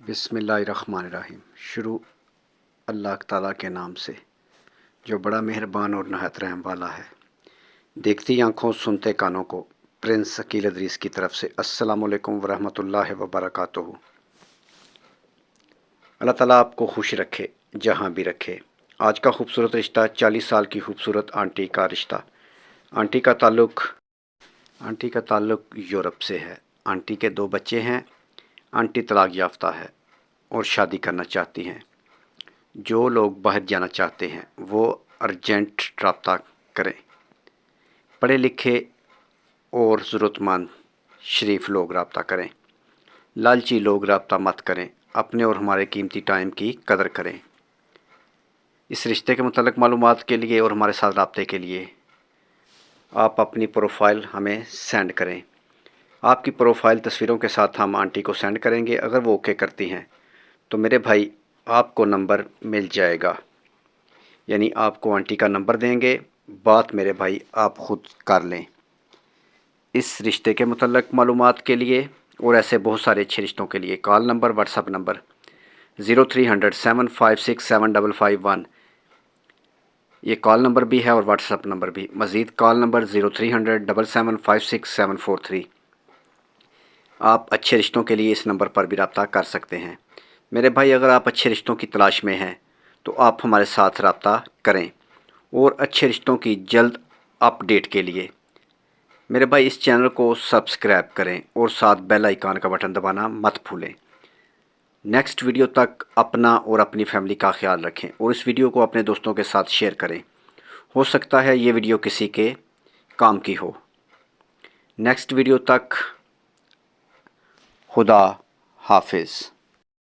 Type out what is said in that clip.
बिस्मिल्लाहिर्रहमानिर्रहीम। शुरू अल्लाह ताला के नाम से जो बड़ा मेहरबान और नहायत रहम वाला है। देखती आँखों सुनते कानों को प्रिंस अकील अदरीस की तरफ से अस्सलामुअलैकुम वरहमतुल्लाहि वबरकातुहू। अल्लाह ताला आपको खुश रखे जहाँ भी रखे। आज का खूबसूरत रिश्ता 40 साल की खूबसूरत आंटी का रिश्ता। आंटी का ताल्लुक़ यूरोप से है। आंटी के 2 बच्चे हैं। आंटी तलाक याफ्ता है और शादी करना चाहती हैं। जो लोग बाहर जाना चाहते हैं वो अर्जेंट रब्ता करें। पढ़े लिखे और ज़रूरतमंद शरीफ लोग रब्ता करें। लालची लोग रब्ता मत करें। अपने और हमारे कीमती टाइम की कदर करें। इस रिश्ते के मुताल्लिक़ मालूमात के लिए और हमारे साथ रब्ते के लिए आप अपनी प्रोफाइल हमें सेंड करें। आपकी प्रोफाइल तस्वीरों के साथ हम आंटी को सेंड करेंगे। अगर वो ओके करती हैं तो मेरे भाई आपको नंबर मिल जाएगा, यानी आपको आंटी का नंबर देंगे। बात मेरे भाई आप ख़ुद कर लें। इस रिश्ते के मुताल्लिक़ मालूमात के लिए और ऐसे बहुत सारे अच्छे रिश्तों के लिए कॉल नंबर व्हाट्सअप नंबर 0300 756 7551 ये कॉल नंबर भी है और व्हाट्सअप नंबर भी। मज़ीद कॉल नंबर 0300 775 743। आप अच्छे रिश्तों के लिए इस नंबर पर भी रब्ता कर सकते हैं। मेरे भाई अगर आप अच्छे रिश्तों की तलाश में हैं तो आप हमारे साथ रब्ता करें। और अच्छे रिश्तों की जल्द अपडेट के लिए मेरे भाई इस चैनल को सब्सक्राइब करें और साथ बेल आइकन का बटन दबाना मत भूलें। नेक्स्ट वीडियो तक अपना और अपनी फैमिली का ख्याल रखें और इस वीडियो को अपने दोस्तों के साथ शेयर करें। हो सकता है ये वीडियो किसी के काम की हो। नेक्स्ट वीडियो तक खुदा हाफिज़।